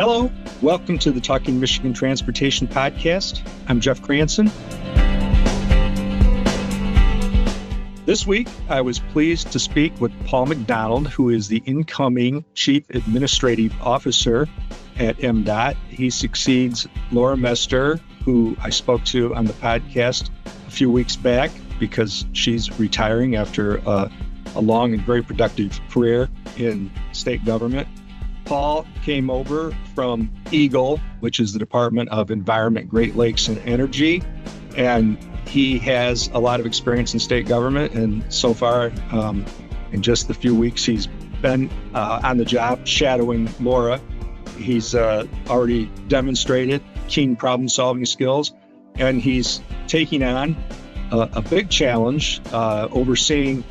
Hello, welcome to the Talking Michigan Transportation Podcast. I'm Jeff Cranston. This week, I was pleased to speak with Paul McDonald, who is the incoming Chief Administrative Officer at MDOT. He succeeds Laura Mester, who I spoke to on the podcast a few weeks back because she's retiring after a long and very productive career in state government. Paul came over from EGLE, which is the Department of Environment, Great Lakes, and Energy, and he has a lot of experience in state government. And so far, in just the few weeks he's been on the job shadowing Laura, he's already demonstrated keen problem-solving skills, and he's taking on a big challenge, overseeing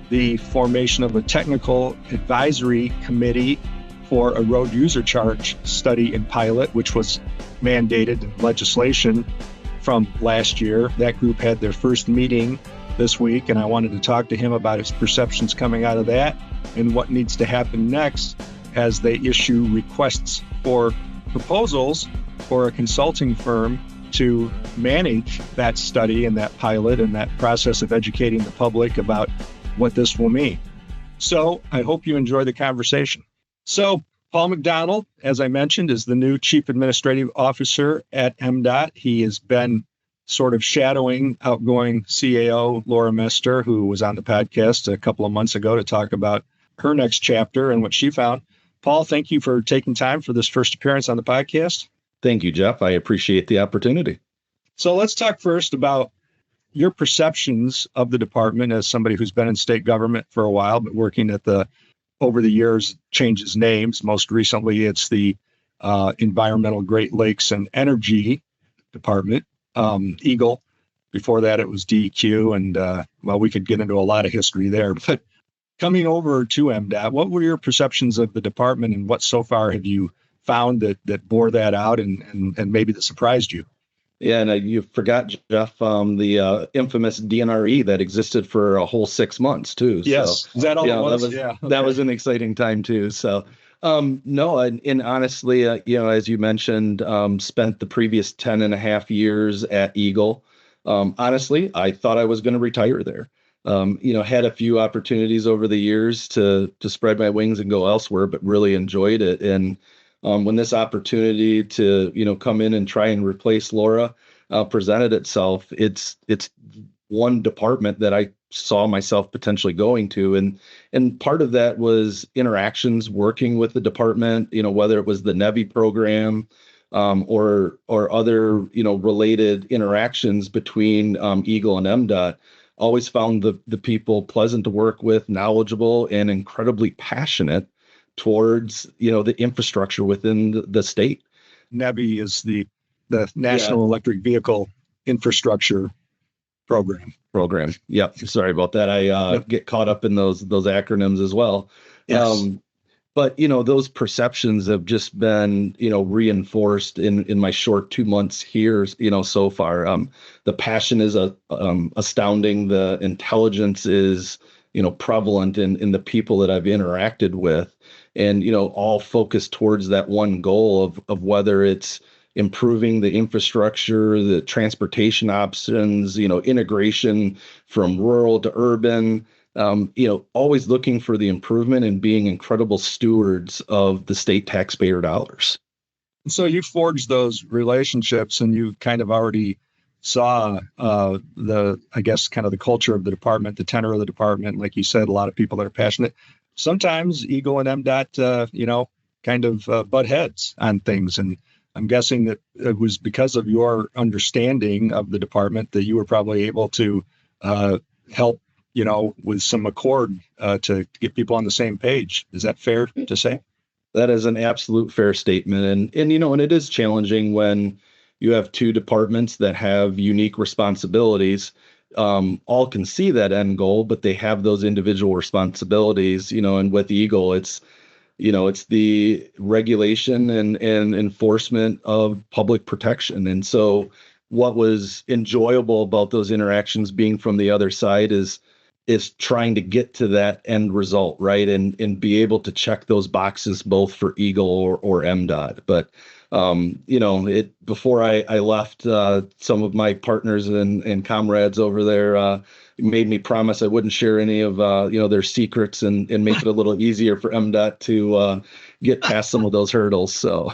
the formation of a technical advisory committee for a road user charge study and pilot, which was mandated in legislation from last year. That group had their first meeting this week, and I wanted to talk to him about his perceptions coming out of that and what needs to happen next as they issue requests for proposals for a consulting firm to manage that study and that pilot and that process of educating the public about what this will mean. So I hope you enjoy the conversation. So Paul McDonald, as I mentioned, is the new Chief Administrative Officer at MDOT. He has been sort of shadowing outgoing CAO Laura Mester, who was on the podcast a couple of months ago to talk about her next chapter and what she found. Paul, thank you for taking time for this first appearance on the podcast. Thank you, Jeff. I appreciate the opportunity. So let's talk first about your perceptions of the department as somebody who's been in state government for a while, but working at over the years, changes names. Most recently, it's the Environmental, Great Lakes, and Energy Department, EGLE. Before that, it was DEQ, and we could get into a lot of history there. But coming over to MDOT, what were your perceptions of the department, and what so far have you found that bore that out and maybe that surprised you? Yeah, and you forgot, Jeff, the infamous DNRE that existed for a whole 6 months, too. Yes, so, is that all it was? That was an exciting time, too. So, no, and honestly, as you mentioned, spent the previous 10 and a half years at EGLE. Honestly, I thought I was going to retire there. Had a few opportunities over the years to spread my wings and go elsewhere, but really enjoyed it. And when this opportunity to, come in and try and replace Laura presented itself, it's one department that I saw myself potentially going to. And part of that was interactions working with the department, whether it was the NEVI program or other, related interactions between EGLE and MDOT. Always found the people pleasant to work with, knowledgeable, and incredibly passionate towards, the infrastructure within the state. NEVI is the National Electric Vehicle Infrastructure Program. Yep. Sorry about that. I get caught up in those acronyms as well. Yes. But, those perceptions have just been, reinforced in my short 2 months here, so far. The passion is astounding. The intelligence is, prevalent in the people that I've interacted with. And, all focused towards that one goal of whether it's improving the infrastructure, the transportation options, integration from rural to urban, always looking for the improvement and being incredible stewards of the state taxpayer dollars. So you forged those relationships, and you kind of already saw the culture of the department, the tenor of the department. Like you said, a lot of people that are passionate. Sometimes EGLE and MDOT, butt heads on things. And I'm guessing that it was because of your understanding of the department that you were probably able to help, with some accord to get people on the same page. Is that fair to say? That is an absolute fair statement. And it is challenging when you have two departments that have unique responsibilities. All can see that end goal, but they have those individual responsibilities, and with EGLE, it's the regulation and enforcement of public protection. And so what was enjoyable about those interactions being from the other side is is trying to get to that end result, right? And be able to check those boxes both for EGLE or MDOT. But before I left, some of my partners and comrades over there made me promise I wouldn't share any of their secrets and make it a little easier for MDOT to get past some of those hurdles. So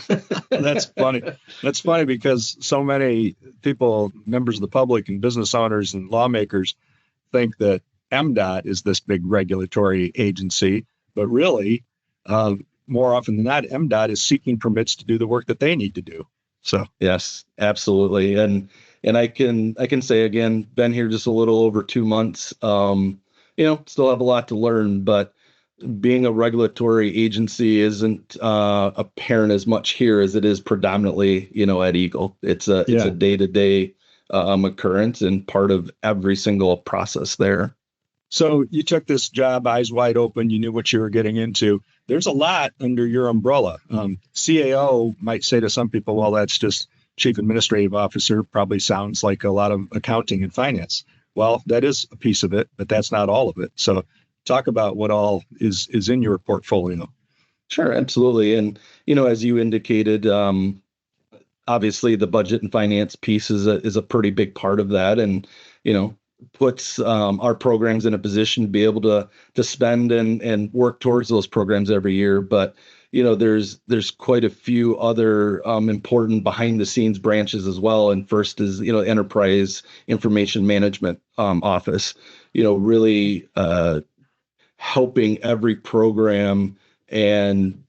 That's funny. That's funny because so many people, members of the public and business owners and lawmakers, think that MDOT is this big regulatory agency, but really, more often than not, MDOT is seeking permits to do the work that they need to do. So yes, absolutely. And I can say again, been here just a little over 2 months. Still have a lot to learn, but being a regulatory agency isn't apparent as much here as it is predominantly, at EGLE. It's a day-to-day occurrence and part of every single process there. So you took this job eyes wide open. You knew what you were getting into. There's a lot under your umbrella. CAO might say to some people, well, that's just chief administrative officer, probably sounds like a lot of accounting and finance. Well, that is a piece of it, but that's not all of it. So talk about what all is in your portfolio. Sure, absolutely. And, as you indicated, obviously the budget and finance piece is a pretty big part of that. And, puts our programs in a position to be able to spend and work towards those programs every year. But there's quite a few other important behind the scenes branches as well. And first is enterprise information management office. Really helping every program and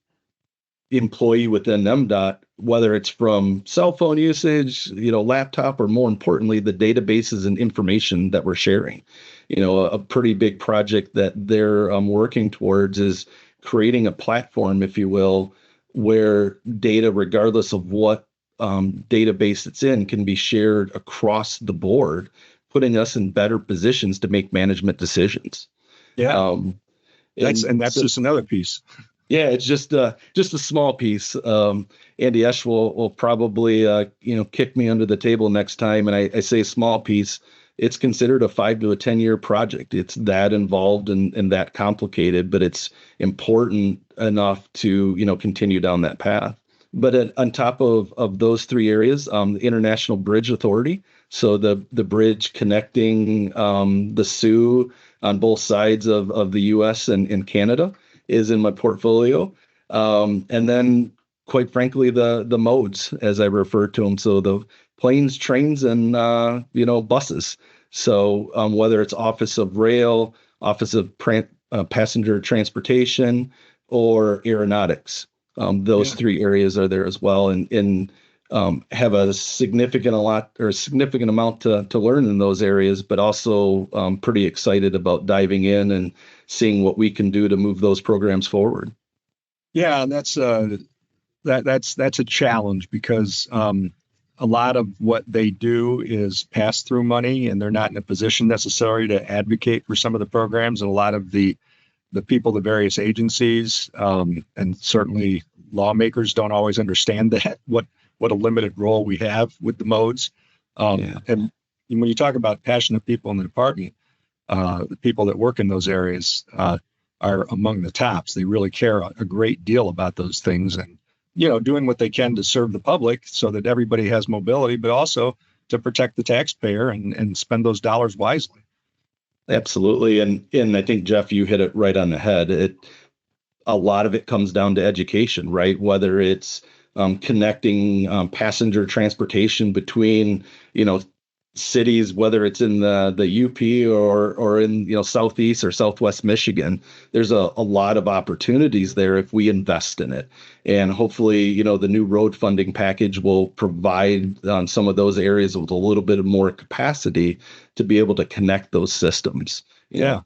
employee within MDOT, whether it's from cell phone usage, laptop, or more importantly, the databases and information that we're sharing. A pretty big project that they're working towards is creating a platform, if you will, where data, regardless of what database it's in, can be shared across the board, putting us in better positions to make management decisions. Yeah. That's just another piece. Yeah, it's just a small piece. Andy Esch will probably kick me under the table next time, and I say small piece. It's considered a 5 to 10 year project. It's that involved and that complicated, but it's important enough to continue down that path. But on top of those three areas, the International Bridge Authority, so the bridge connecting the Sioux on both sides of the U.S. and Canada, is in my portfolio. And then, quite frankly, the modes, as I refer to them. So the planes, trains, and buses. So whether it's Office of Rail, Office of Passenger Transportation, or Aeronautics, those three areas are there as well, and have a significant amount to learn in those areas, but also pretty excited about diving in and seeing what we can do to move those programs forward. Yeah, that's a challenge because a lot of what they do is pass through money, and they're not in a position necessarily to advocate for some of the programs. And a lot of the people, the various agencies, and certainly lawmakers don't always understand that what a limited role we have with the modes. And when you talk about passionate people in the department, the people that work in those areas are among the tops. They really care a great deal about those things, and doing what they can to serve the public so that everybody has mobility, but also to protect the taxpayer and spend those dollars wisely. Absolutely. And I think, Jeff, you hit it right on the head. A lot of it comes down to education, right? Whether it's connecting passenger transportation between, cities, whether it's in the UP or in, Southeast or Southwest Michigan. There's a lot of opportunities there if we invest in it. And hopefully, the new road funding package will provide some of those areas with a little bit of more capacity to be able to connect those systems.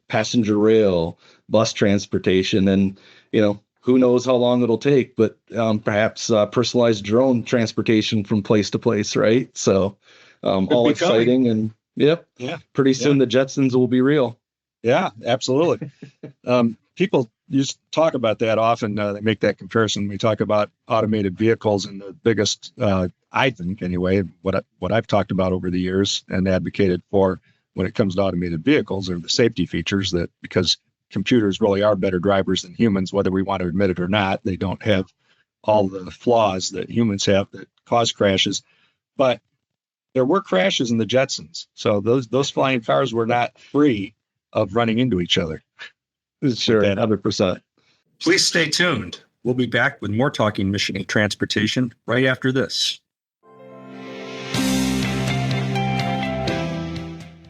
Passenger rail, bus transportation, and, who knows how long it'll take, but perhaps personalized drone transportation from place to place, right? So all exciting, and pretty soon the Jetsons will be real. Yeah, absolutely. People used to talk about that often. They make that comparison. We talk about automated vehicles, and the biggest, I think anyway, what I've talked about over the years and advocated for when it comes to automated vehicles are the safety features, that because computers really are better drivers than humans, whether we want to admit it or not. They don't have all the flaws that humans have that cause crashes. But there were crashes in the Jetsons. So those flying cars were not free of running into each other. Sure, 100%. Please stay tuned. We'll be back with more Talking Michigan Transportation right after this.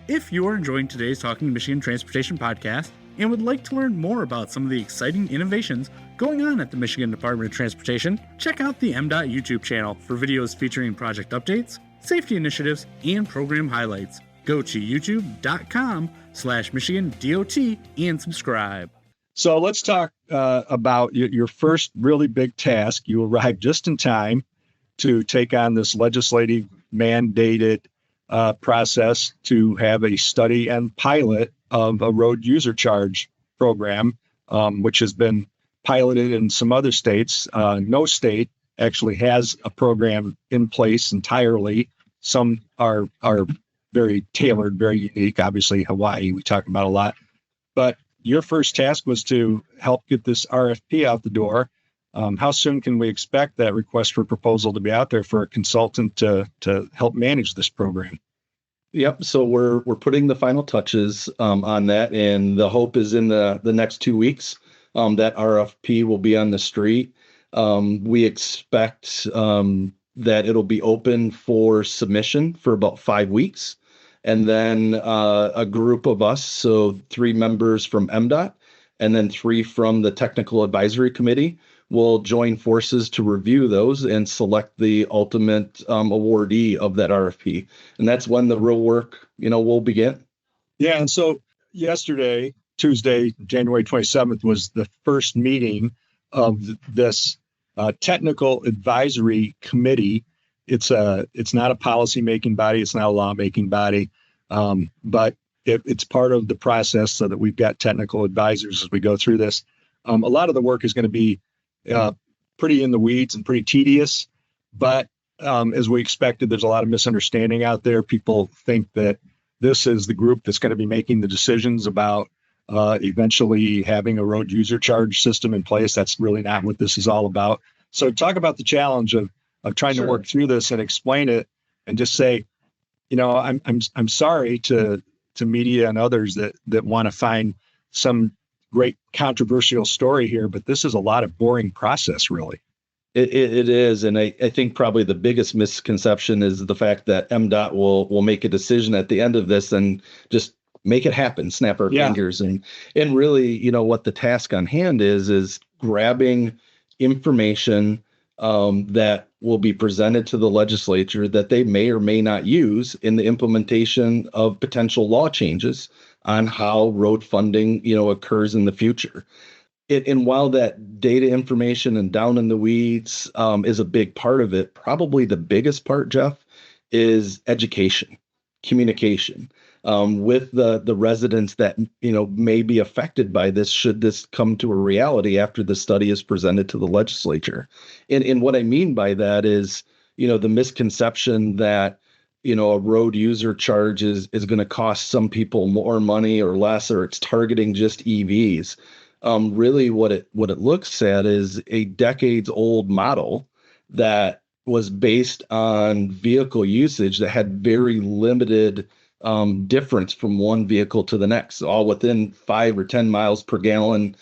If you're enjoying today's Talking Michigan Transportation podcast and would like to learn more about some of the exciting innovations going on at the Michigan Department of Transportation, check out the MDOT YouTube channel for videos featuring project updates, safety initiatives, and program highlights. Go to youtube.com/MichiganDOT and subscribe. So let's talk about your first really big task. You arrived just in time to take on this legislative mandated process to have a study and pilot of a road user charge program, which has been piloted in some other states. No state actually has a program in place entirely. Some are very tailored, very unique. Obviously, Hawaii, we talk about a lot. But your first task was to help get this RFP out the door. How soon can we expect that request for proposal to be out there for a consultant to help manage this program? Yep. So we're putting the final touches on that, and the hope is in the next 2 weeks that RFP will be on the street. We expect that it'll be open for submission for about 5 weeks, and then a group of us, so 3 members from MDOT, and then 3 from the Technical Advisory Committee, will join forces to review those and select the ultimate awardee of that RFP. And that's when the real work, will begin. Yeah. And so yesterday, Tuesday, January 27th, was the first meeting of this Technical Advisory Committee. It's not a policy-making body. It's not a law-making body. But it's part of the process so that we've got technical advisors as we go through this. A lot of the work is going to be pretty in the weeds and pretty tedious, but as we expected, there's a lot of misunderstanding out there. People think that this is the group that's going to be making the decisions about eventually having a road user charge system in place. That's really not what this is all about. So talk about the challenge of trying to work through this and explain it, and just say, I'm sorry to media and others that want to find some great controversial story here, but this is a lot of boring process, really. It is. And I think probably the biggest misconception is the fact that MDOT will make a decision at the end of this and just make it happen, snap our fingers. And really, what the task on hand is grabbing information that will be presented to the legislature that they may or may not use in the implementation of potential law changes on how road funding, occurs in the future. And while that data information and down in the weeds is a big part of it, probably the biggest part, Jeff, is education, communication with the residents that, may be affected by this should this come to a reality after the study is presented to the legislature. And what I mean by that is, the misconception that a road user charge is going to cost some people more money or less, or it's targeting just EVs. Really what it looks at is a decades old model that was based on vehicle usage that had very limited difference from one vehicle to the next, all within 5 or 10 miles per gallon,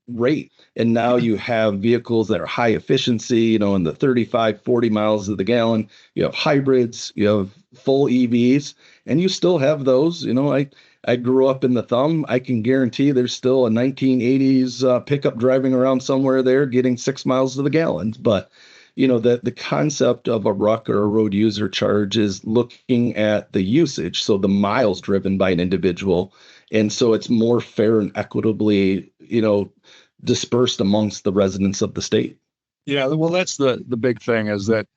rate. And now you have vehicles that are high efficiency, in the 35, 40 miles of the gallon. You have hybrids, you have full EVs, and you still have those. I grew up in the Thumb. I can guarantee there's still a 1980s pickup driving around somewhere there getting 6 miles to the gallon. But, the concept of a RUC or a road user charge is looking at the usage, so the miles driven by an individual. And so it's more fair and equitably, dispersed amongst the residents of the state. Yeah, well, that's the big thing, is that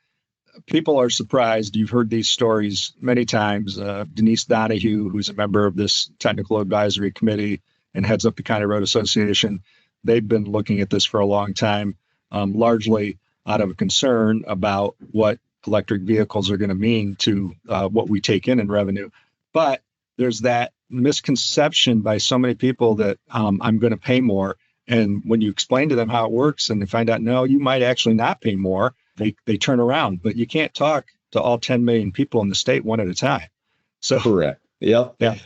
people are surprised. You've heard these stories many times. Denise Donahue, who's a member of this technical advisory committee and heads up the County Road Association, they've been looking at this for a long time, largely out of a concern about what electric vehicles are going to mean to what we take in revenue. But there's that misconception by so many people that I'm going to pay more. And when you explain to them how it works and they find out, no, you might actually not pay more, they turn around. But you can't talk to all 10 million people in the state one at a time. So correct. Yep. Yeah.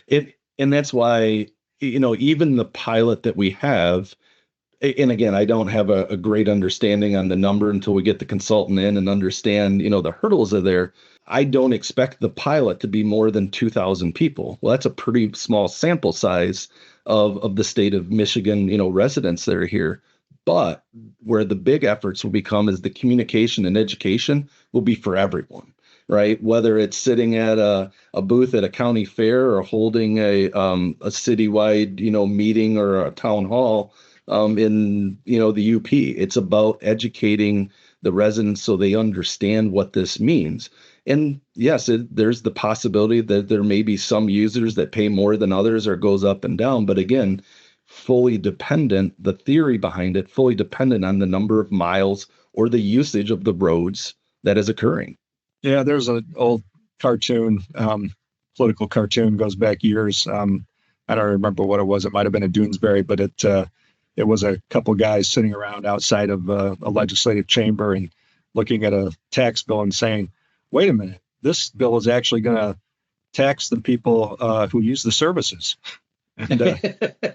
And that's why, even the pilot that we have, and again, I don't have a great understanding on the number until we get the consultant in and understand, the hurdles are there. I don't expect the pilot to be more than 2,000 people. Well, that's a pretty small sample size of the state of Michigan, residents that are here. But where the big efforts will become is the communication and education will be for everyone, right? Whether it's sitting at a booth at a county fair or holding a citywide, meeting or a town hall in, the UP. It's about educating the residents so they understand what this means. And yes, there's the possibility that there may be some users that pay more than others or goes up and down. But again, fully dependent, the theory behind it, fully dependent on the number of miles or the usage of the roads that is occurring. Yeah, there's an old cartoon, political cartoon, goes back years. I don't remember what it was. It might have been a Doonesbury, but it was a couple guys sitting around outside of a legislative chamber and looking at a tax bill and saying, wait a minute, this bill is actually going to tax the people who use the services. And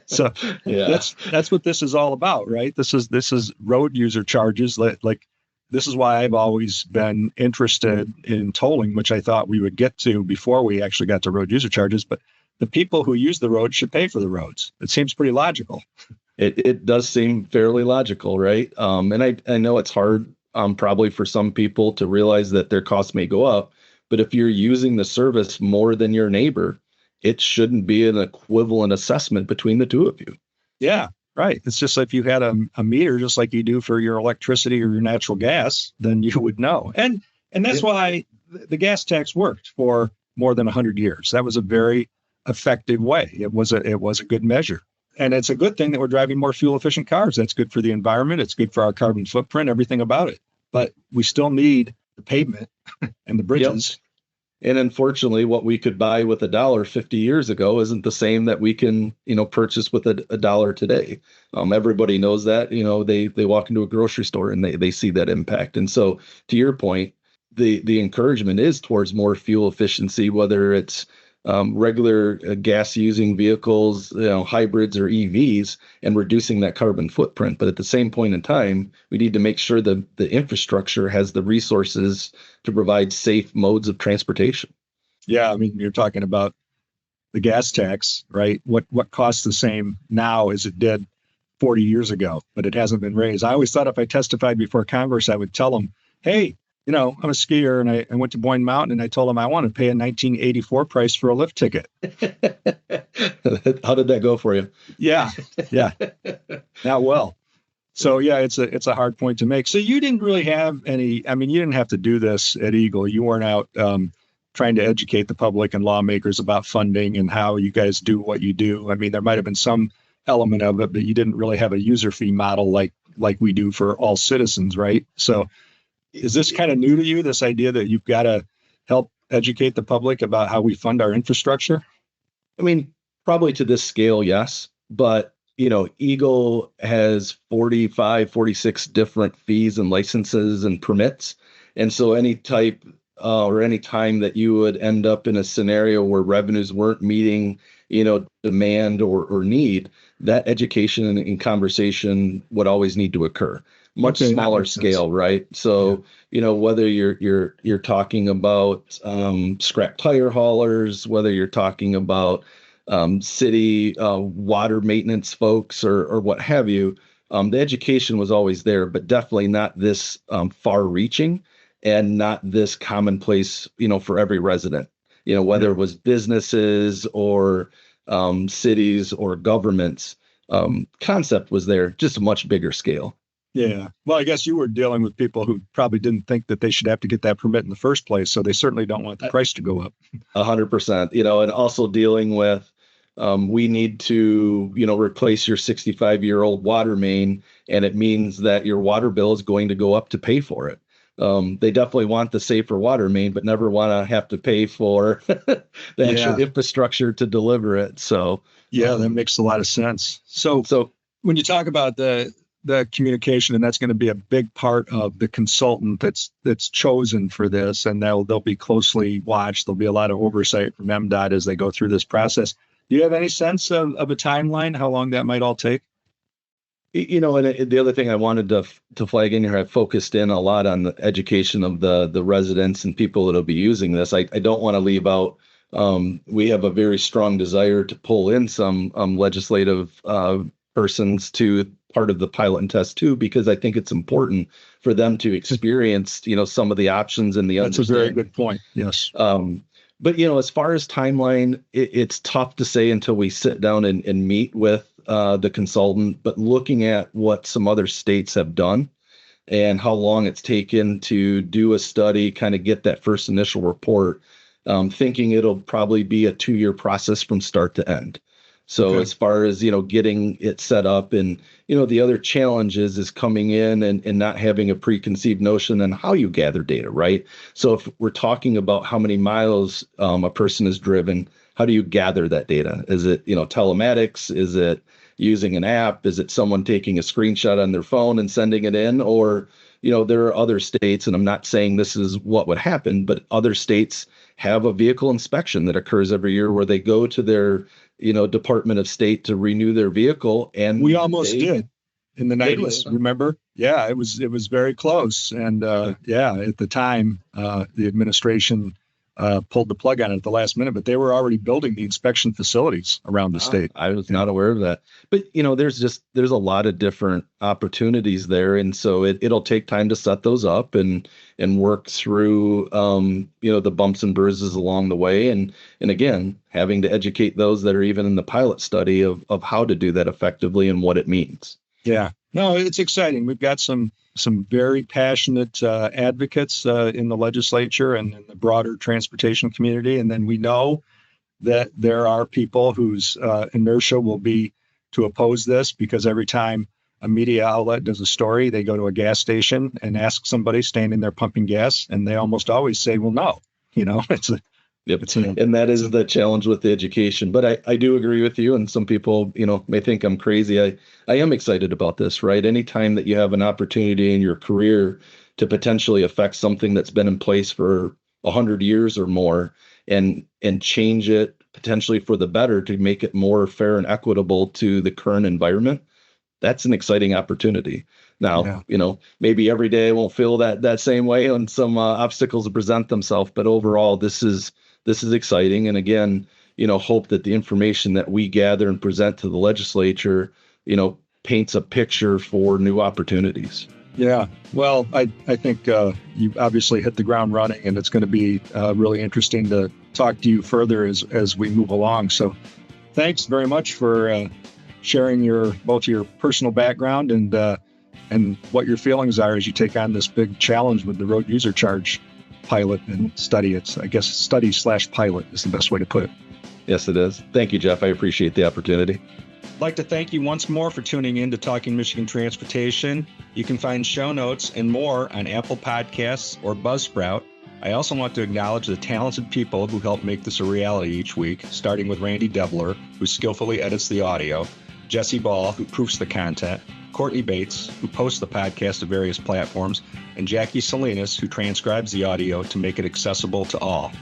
so yeah, that's what this is all about, right? This is road user charges. Like this is why I've always been interested in tolling, which I thought we would get to before we actually got to road user charges. But the people who use the road should pay for the roads. It seems pretty logical. It does seem fairly logical, right? And I know it's hard probably for some people to realize that their costs may go up. But if you're using the service more than your neighbor, it shouldn't be an equivalent assessment between the two of you. Yeah, right. It's just like if you had a meter, just like you do for your electricity or your natural gas, then you would know. And that's why the gas tax worked for more than 100 years. That was a very effective way. It was a good measure. And it's a good thing that we're driving more fuel efficient cars. That's good for the environment. It's good for our carbon footprint, everything about it. But we still need the pavement and the bridges. Yep. And unfortunately, what we could buy with $1 50 years ago isn't the same that we can, purchase with $1 today. Everybody knows that, they walk into a grocery store and they see that impact. And so to your point, the encouragement is towards more fuel efficiency, whether it's regular gas using vehicles, hybrids or EVs, and reducing that carbon footprint. But at the same point in time, we need to make sure that the infrastructure has the resources to provide safe modes of transportation. Yeah, I mean, you're talking about the gas tax, right? What costs the same now as it did 40 years ago, but it hasn't been raised. I always thought if I testified before Congress, I would tell them, hey, I'm a skier and I went to Boyne Mountain and I told them I want to pay a 1984 price for a lift ticket. How did that go for you? Yeah. Not well. So yeah, it's a hard point to make. So you didn't really have you didn't have to do this at EGLE. You weren't out trying to educate the public and lawmakers about funding and how you guys do what you do. I mean, there might have been some element of it, but you didn't really have a user fee model like we do for all citizens, right? So is this kind of new to you, this idea that you've got to help educate the public about how we fund our infrastructure? I mean, probably to this scale, yes. But, EGLE has 45, 46 different fees and licenses and permits. And so any type or any time that you would end up in a scenario where revenues weren't meeting, demand or need, that education and conversation would always need to occur. Much smaller scale, right? So, whether you're talking about scrap tire haulers, whether you're talking about city water maintenance folks or what have you, the education was always there, but definitely not this far-reaching and not this commonplace, for every resident. Whether it was businesses or cities or governments, concept was there, just a much bigger scale. Yeah. Well, I guess you were dealing with people who probably didn't think that they should have to get that permit in the first place. So they certainly don't want the price to go up. 100%, and also dealing with, we need to, replace your 65-year-old water main. And it means that your water bill is going to go up to pay for it. They definitely want the safer water main, but never want to have to pay for the actual infrastructure to deliver it. So yeah, that makes a lot of sense. So when you talk about the communication, and that's going to be a big part of the consultant that's chosen for this, and they'll be closely watched. There'll be a lot of oversight from MDOT as they go through this process. Do you have any sense of a timeline, how long that might all take? And the other thing I wanted to flag in here, I focused in a lot on the education of the residents and people that'll be using this. I don't want to leave out. We have a very strong desire to pull in some legislative persons to part of the pilot and test too, because I think it's important for them to experience, some of the options and the understanding. That's a very good point. Yes. But, as far as timeline, it's tough to say until we sit down and meet with the consultant. But looking at what some other states have done and how long it's taken to do a study, kind of get that first initial report, thinking it'll probably be a 2-year process from start to end. So as far as, getting it set up and, the other challenges is coming in and not having a preconceived notion on how you gather data, right? So if we're talking about how many miles a person has driven, how do you gather that data? Is it, telematics? Is it using an app? Is it someone taking a screenshot on their phone and sending it in? Or, there are other states, and I'm not saying this is what would happen, but other states have a vehicle inspection that occurs every year where they go to their Department of State to renew their vehicle. And we almost did in the 90s, remember? Yeah, it was very close. And at the time, the administration pulled the plug on it at the last minute, but they were already building the inspection facilities around the state. I was not aware of that. But, there's a lot of different opportunities there. And so it'll take time to set those up and work through, the bumps and bruises along the way. And again, having to educate those that are even in the pilot study of how to do that effectively and what it means. Yeah, no, it's exciting. We've got some very passionate advocates in the legislature and in the broader transportation community. And then we know that there are people whose inertia will be to oppose this, because every time a media outlet does a story, they go to a gas station and ask somebody standing there pumping gas, and they almost always say, well, no, and that is the challenge with the education. But I do agree with you. And some people, may think I'm crazy. I am excited about this, right? Anytime that you have an opportunity in your career to potentially affect something that's been in place for 100 years or more and change it potentially for the better to make it more fair and equitable to the current environment, that's an exciting opportunity. Now, maybe every day won't feel that same way when some obstacles present themselves. But overall, this is exciting. And again, hope that the information that we gather and present to the legislature, paints a picture for new opportunities. Yeah. Well, I think you obviously hit the ground running, and it's going to be really interesting to talk to you further as we move along. So thanks very much for sharing both your personal background and what your feelings are as you take on this big challenge with the road user charge pilot and study. It's, I guess, study/pilot is the best way to put it. Yes, it is. Thank you, Jeff. I appreciate the opportunity. I'd like to thank you once more for tuning in to Talking Michigan Transportation. You can find show notes and more on Apple Podcasts or Buzzsprout. I also want to acknowledge the talented people who help make this a reality each week, starting with Randy Debler, who skillfully edits the audio, Jesse Ball, who proofs the content, Courtney Bates, who posts the podcast to various platforms, and Jackie Salinas, who transcribes the audio to make it accessible to all.